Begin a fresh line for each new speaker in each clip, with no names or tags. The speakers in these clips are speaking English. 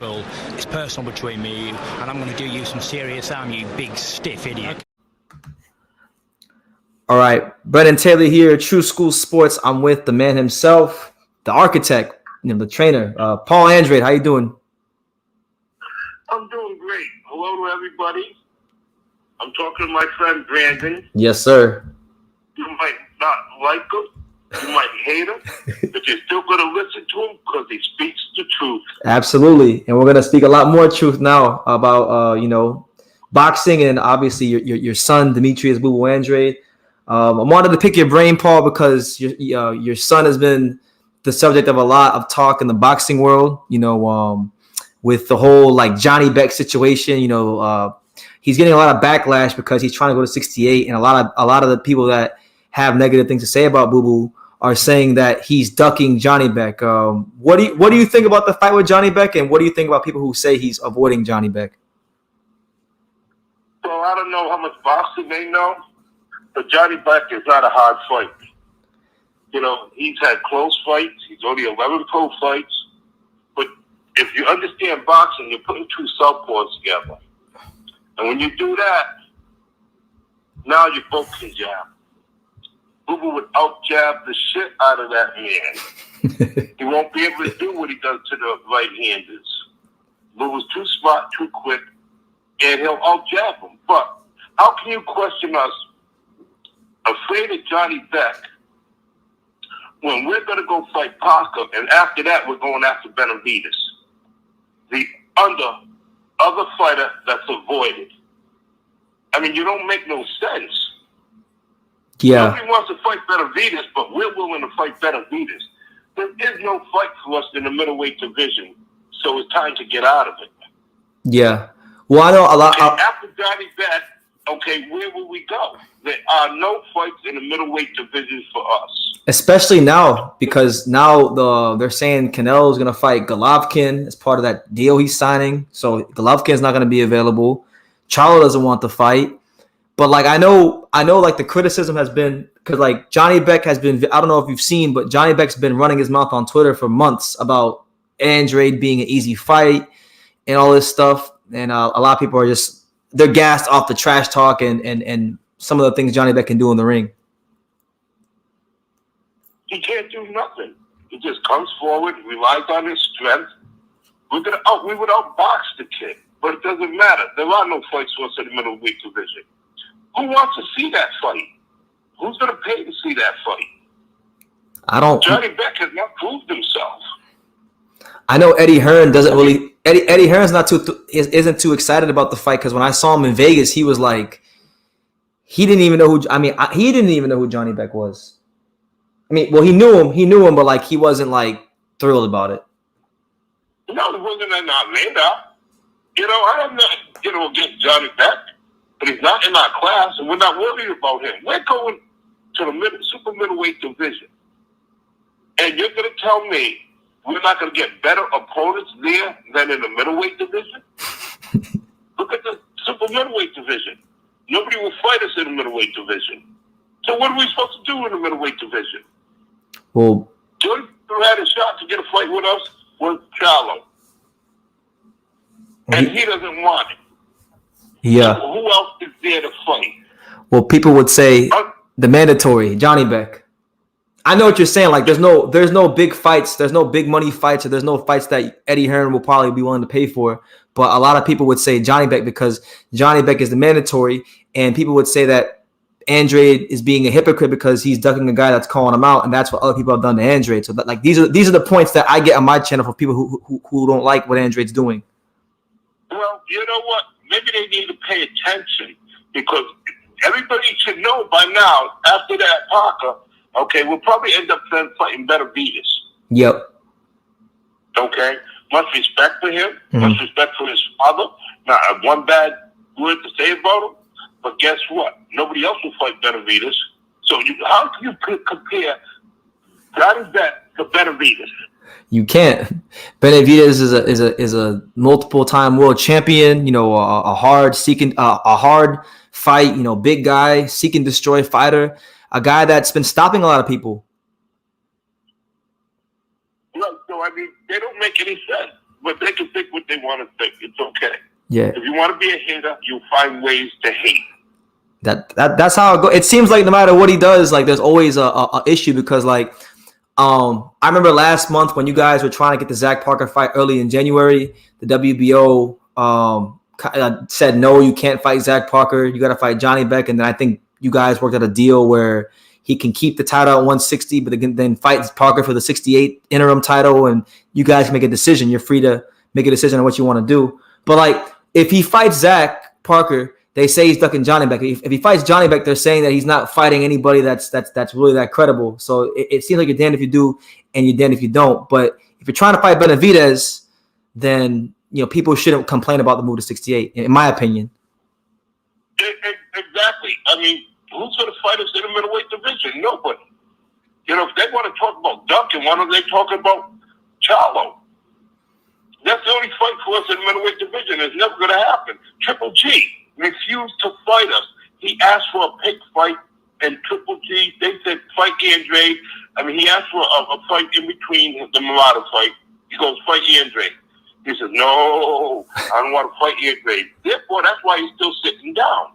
Well, it's personal between me and you, and I'm going to do you some serious harm, you big stiff idiot.
All right, Brennan Taylor here, True School Sports. I'm with the man himself, the architect, the trainer, Paul Andrade. How you doing?
I'm doing great. Hello to everybody. I'm talking to my friend Brandon.
Yes, sir.
You might not like him. You might hate him, but you're still going to listen to him because he speaks the truth.
Absolutely, and we're going to speak a lot more truth now about boxing and obviously your son Demetrius Booboo Andrade. I wanted to pick your brain, Paul, because your son has been the subject of a lot of talk in the boxing world. With the whole Johnny Beck situation. He's getting a lot of backlash because he's trying to go to 68, and a lot of the people that have negative things to say about Booboo are saying that he's ducking Johnny Beck. What do you think about the fight with Johnny Beck, and what do you think about people who say he's avoiding Johnny Beck?
Well, I don't know how much boxing they know, but Johnny Beck is not a hard fight. He's had close fights. He's only 11 pro fights. But if you understand boxing, you're putting two southpaws together. And when you do that, now you both can jab. Booboo would out-jab the shit out of that man. He won't be able to do what he does to the right-handers. Booboo's too smart, too quick, and he'll out-jab him. But how can you question us afraid of Johnny Beck when we're going to go fight Parker, and after that we're going after Benavidez, the other fighter that's avoided? I mean, you don't make no sense.
Yeah.
Nobody wants to fight Benavidez, but we're willing to fight Benavidez. There is no fight for us in the middleweight division, so it's time to get out of it.
Yeah. Well, I know a lot.
After Johnny Beck, okay, where will we go? There are no fights in the middleweight division for us. Especially
now, because now they're saying Canelo is going to fight Golovkin as part of that deal he's signing. So Golovkin's not going to be available. Charlo doesn't want the fight. But I know the criticism has been because Johnny Beck has been, I don't know if you've seen, but Johnny Beck's been running his mouth on Twitter for months about Andrade being an easy fight and all this stuff. And a lot of people are they're gassed off the trash talk and some of the things Johnny Beck can do in the ring.
He can't do nothing. He just comes forward, relies on his strength. We would outbox the kid, but it doesn't matter. There are no fights for us in the middleweight division. Who wants to see that fight? Who's going to pay to see that fight? Johnny Beck has not proved himself.
I know Eddie Hearn doesn't really. Eddie Hearn's isn't too excited about the fight because when I saw him in Vegas, he was he didn't even know who. He didn't even know who Johnny Beck was. He knew him, but he wasn't thrilled about it.
No, it wasn't not laid out. I'm not against Johnny Beck, but he's not in our class, and we're not worried about him. We're going to the super middleweight division, and you're going to tell me we're not going to get better opponents there than in the middleweight division? Look at the super middleweight division. Nobody will fight us in the middleweight division. So what are we supposed to do in the middleweight division?
Well,
Johnny had a shot to get a fight with us with Charlo. And he doesn't want it.
Yeah.
So who else is there to fight?
Well, people would say the mandatory, Johnny Beck. I know what you're saying. There's no big fights. There's no big money fights, or there's no fights that Eddie Hearn will probably be willing to pay for. But a lot of people would say Johnny Beck because Johnny Beck is the mandatory, and people would say that Andrade is being a hypocrite because he's ducking a guy that's calling him out, and that's what other people have done to Andrade. So these are the points that I get on my channel for people who don't like what Andrade's doing.
Well, you know what? Maybe they need to pay attention because everybody should know by now. After that, Parker. Okay, we'll probably end up fighting Benavidez.
Yep.
Okay? Much respect for him. Mm-hmm. Much respect for his father. Not one bad word to say about him. But guess what? Nobody else will fight Benavidez. So how can you compare Johnny Beck to Benavidez?
You can't. Benavidez is a multiple-time world champion. A hard fight. Big guy, seek and destroy fighter. A guy that's been stopping a lot of people.
Right, so they don't make any sense. but they can think what they want to think. It's okay.
Yeah.
If you want to be a hater, you'll find ways to hate.
That's how it goes. It seems like no matter what he does, like there's always a issue because like I remember last month when you guys were trying to get the Zach Parker fight early in January, the WBO said no, you can't fight Zach Parker. You got to fight Johnny Beck, and then I think you guys worked out a deal where he can keep the title at 160, but then fight Parker for the 68 interim title, and you guys make a decision. You're free to make a decision on what you want to do. But like if he fights Zach Parker, they say he's ducking Johnny Beck. If he fights Johnny Beck, they're saying that he's not fighting anybody that's really that credible. So it seems like you're damned if you do and you're damned if you don't. But if you're trying to fight Benavidez, then people shouldn't complain about the move to 68, in my opinion.
Exactly. I mean, who's going to fight us in the middleweight division? Nobody. If they want to talk about ducking, why don't they talk about Charlo? That's the only fight for us in the middleweight division. It's never going to happen. Triple G refused to fight us. He asked for a pick fight, and Triple G, they said fight Andrade. I mean, he asked for a fight in between the Murata fight. He goes, fight Andrade. He says, no, I don't want to fight Andrade. Therefore, that's why he's still sitting down.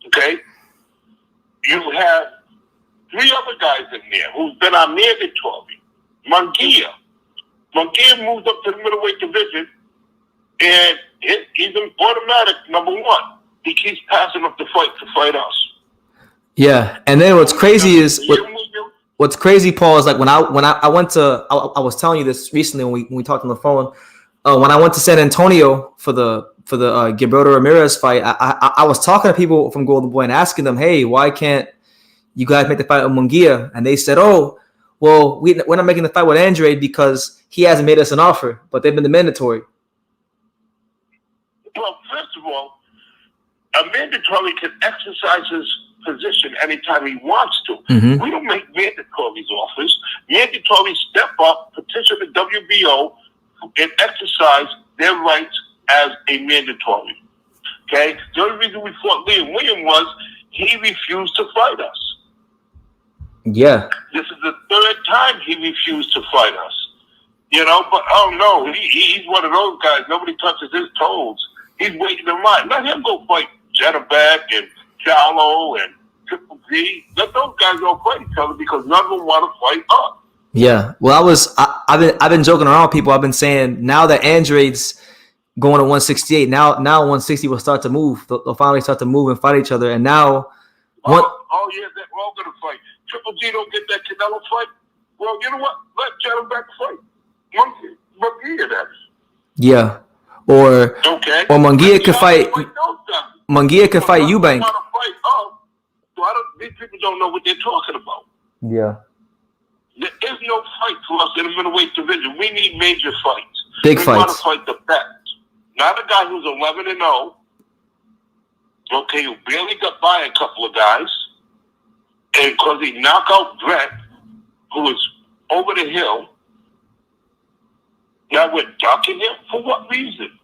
Okay? You have 3 other guys in there who's been our mandatory. Munguia. Munguia moved up to the middleweight division, and he's an automatic number 1. He keeps passing up the fight to fight us.
Yeah, and then what's crazy is what's crazy, Paul, is like when I went to I was telling you this recently when we talked on the phone. When I went to San Antonio for the Gilberto Ramirez fight, I was talking to people from Golden Boy and asking them, hey, why can't you guys make the fight with Munguia? And they said, oh, well, we're not making the fight with Andrade because he hasn't made us an offer, but they've been the mandatory.
Well, first of all, a mandatory can exercise his position anytime he wants to.
Mm-hmm.
We don't make mandatories offers. Mandatories step up, petition the WBO, and exercise their rights as a mandatory. Okay? The only reason we fought Liam Williams was he refused to fight us.
Yeah.
This is the 3rd time he refused to fight us. But oh no, he's one of those guys. Nobody touches his toes. He's waiting in line. Let him go fight Janibek and Charlo and Triple G. Let those guys go fight each other because none of them want to fight us.
Yeah. Well, I've been joking around with people. I've been saying now that Andrade's going to 168, now 160 will start to move. They'll finally start to move and fight each other. And now
yeah, they're all going to fight. Triple G don't get that Canelo fight. Well, you know what? Let Janibek fight. Munguia, that is.
Yeah. Or Munguia could fight. Munguia could fight Eubank.
These people don't know what they're talking about.
Yeah.
There is no fight for us in the middleweight division. We need major fights.
Big
we
fights.
We want to fight the best. Not a guy who's 11-0. Okay, who barely got by a couple of guys. And because he knocked out Brett, who was over the hill. Now we're ducking him? For what reason?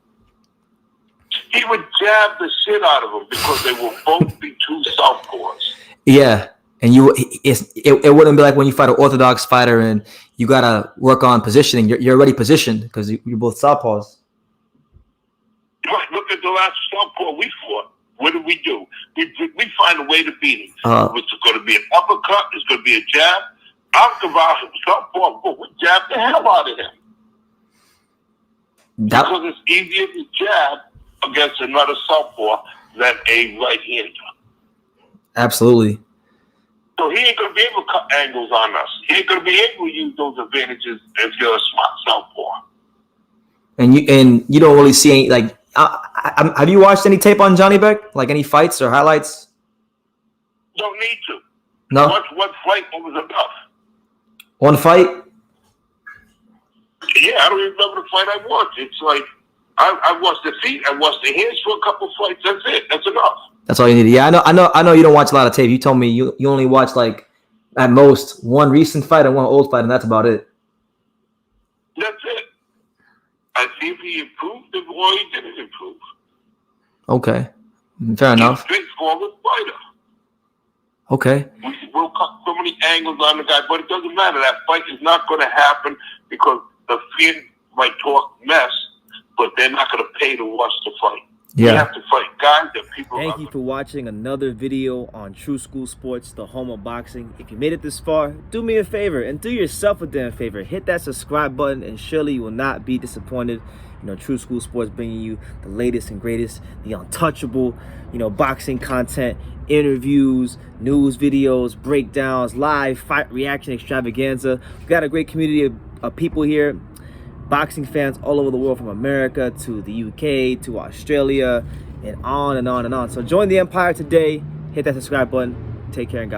He would jab the shit out of them because they will both be 2 southpaws.
Yeah. And it wouldn't be like when you fight an orthodox fighter and you got to work on positioning. You're already positioned because you're both southpaws.
Look at the last southpaw we fought. What did we do? We find a way to beat him. It's going to be an uppercut. It's going to be a jab. Alcavaz southpaw, but we jabbed the hell out of him. Because it's easier to jab against another southpaw than a right-hander.
Absolutely.
So he ain't going to be able to cut angles on us. He ain't going to be able to use those advantages if you're a smart southpaw. And
you don't really see any, like, have you watched any tape on Johnny Beck? Like any fights or highlights?
Don't need to.
No?
One fight was enough.
One fight?
Yeah, I don't even remember the fight I watched. It's like, I watched the feet, I watched the hands for a couple fights. That's it. That's enough. That's
all you need. Yeah, I know you don't watch a lot of tape. You told me you only watch like at most one recent fight and one old fight, and that's about it.
That's it. I see if he improved or he didn't improve.
Okay. Fair enough.
He's a straightforward fighter.
Okay.
We'll cut so many angles on the guy, but it doesn't matter. That fight is not going to happen because the Finn might talk mess, but they're not going to pay to watch the fight.
Yeah.
You have to fight guys that people.
Thank you for watching another video on True School Sports, the home of boxing. If you made it this far, do me a favor and do yourself a damn favor. Hit that subscribe button and surely you will not be disappointed. You know, True School Sports bringing you the latest and greatest, the untouchable, you know, boxing content, interviews, news videos, breakdowns, live fight reaction extravaganza. We've got a great community of people here, boxing fans all over the world, from America to the UK to Australia and on and on and on. So join the empire today. Hit that subscribe button. Take care and God bless.